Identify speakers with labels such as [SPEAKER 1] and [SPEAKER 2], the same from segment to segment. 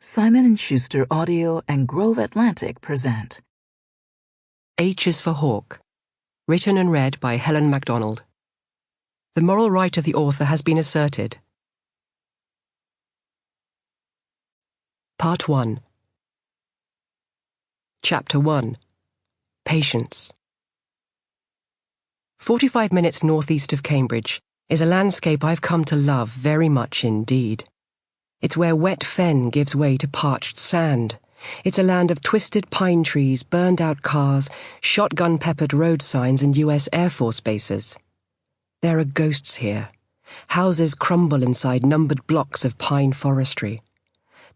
[SPEAKER 1] Simon & Schuster Audio and Grove Atlantic present
[SPEAKER 2] H is for Hawk, written and read by Helen MacDonald. The moral right of the author has been asserted. Part 1. Chapter 1. Patience. 45 minutes northeast of Cambridge is a landscape I've come to love very much indeed. It's where wet fen gives way to parched sand. It's a land of twisted pine trees, burned-out cars, shotgun-peppered road signs and US Air Force bases. There are ghosts here. Houses crumble inside numbered blocks of pine forestry.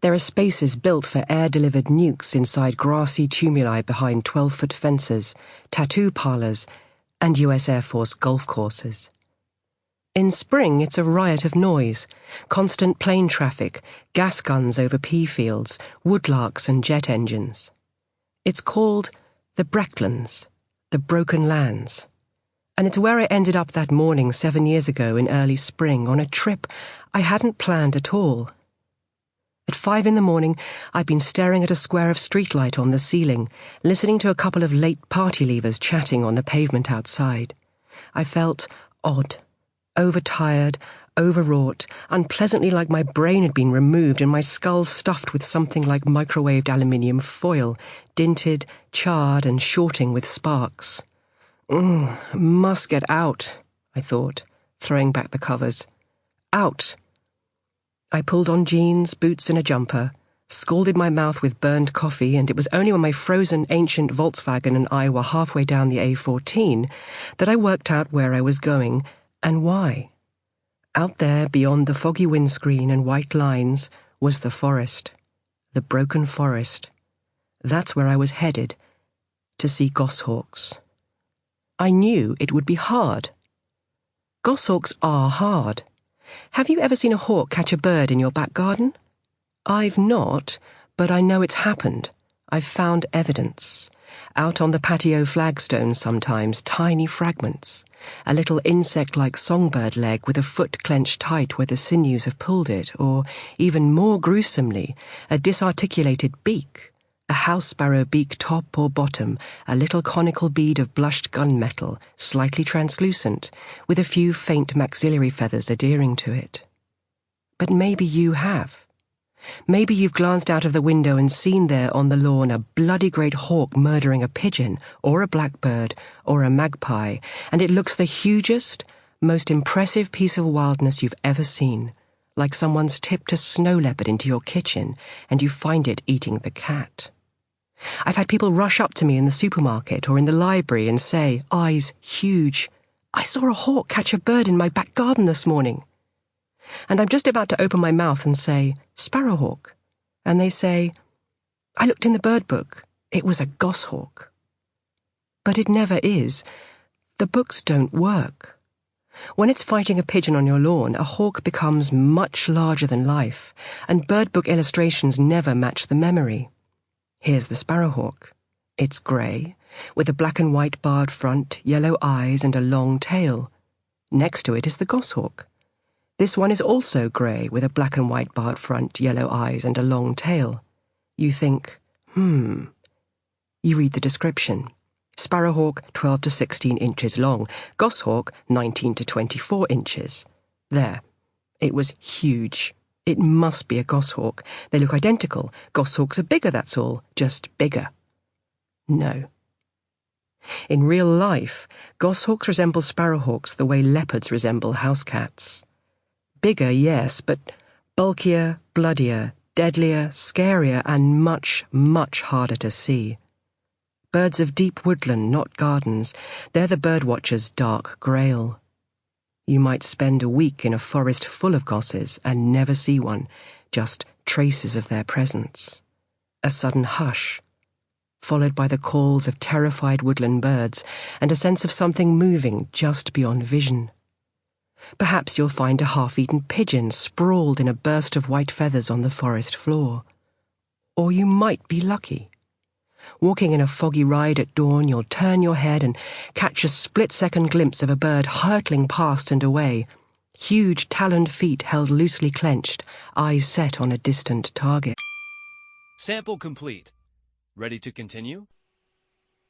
[SPEAKER 2] There are spaces built for air-delivered nukes inside grassy tumuli behind 12-foot fences, tattoo parlors, and US Air Force golf courses. In spring, it's a riot of noise, constant plane traffic, gas guns over pea fields, woodlarks and jet engines. It's called the Brecklands, the Broken Lands. And it's where I ended up that morning 7 years ago in early spring on a trip I hadn't planned at all. At 5 a.m, I'd been staring at a square of streetlight on the ceiling, listening to a couple of late party leavers chatting on the pavement outside. I felt odd. Overtired, overwrought, unpleasantly like my brain had been removed and my skull stuffed with something like microwaved aluminium foil, dinted, charred and shorting with sparks. Must get out, I thought, throwing back the covers. Out. I pulled on jeans, boots and a jumper, scalded my mouth with burned coffee, and it was only when my frozen ancient Volkswagen and I were halfway down the A14 that I worked out where I was going and why. Out there, beyond the foggy windscreen and white lines, was the forest. The broken forest. That's where I was headed, to see goshawks. I knew it would be hard. Goshawks are hard. Have you ever seen a hawk catch a bird in your back garden? I've not, but I know it's happened. I've found evidence. Out on the patio flagstones sometimes, tiny fragments. A little insect-like songbird leg with a foot clenched tight where the sinews have pulled it, or, even more gruesomely, a disarticulated beak. A house sparrow beak top or bottom, a little conical bead of blushed gunmetal, slightly translucent, with a few faint maxillary feathers adhering to it. But maybe you have. Maybe you've glanced out of the window and seen there on the lawn a bloody great hawk murdering a pigeon, or a blackbird, or a magpie, and it looks the hugest, most impressive piece of wildness you've ever seen, like someone's tipped a snow leopard into your kitchen, and you find it eating the cat. I've had people rush up to me in the supermarket or in the library and say, eyes huge, "I saw a hawk catch a bird in my back garden this morning." And I'm just about to open my mouth and say, "Sparrowhawk," and they say, "I looked in the bird book. It was a goshawk." But it never is. The books don't work. When it's fighting a pigeon on your lawn, a hawk becomes much larger than life, and bird book illustrations never match the memory. Here's the sparrowhawk. It's grey, with a black and white barred front, yellow eyes and a long tail. Next to it is the goshawk. This one is also grey, with a black and white barred front, yellow eyes and a long tail. You think, You read the description. Sparrowhawk, 12 to 16 inches long. Goshawk, 19 to 24 inches. There. It was huge. It must be a goshawk. They look identical. Goshawks are bigger, that's all. Just bigger. No. In real life, goshawks resemble sparrowhawks the way leopards resemble house cats. Bigger, yes, but bulkier, bloodier, deadlier, scarier, and much, much harder to see. Birds of deep woodland, not gardens, they're the birdwatcher's dark grail. You might spend a week in a forest full of gosses and never see one, just traces of their presence. A sudden hush, followed by the calls of terrified woodland birds and a sense of something moving just beyond vision. Perhaps you'll find a half-eaten pigeon sprawled in a burst of white feathers on the forest floor. Or you might be lucky. Walking in a foggy ride at dawn, you'll turn your head and catch a split-second glimpse of a bird hurtling past and away, huge taloned feet held loosely clenched, eyes set on a distant target.
[SPEAKER 3] Sample complete. Ready to continue?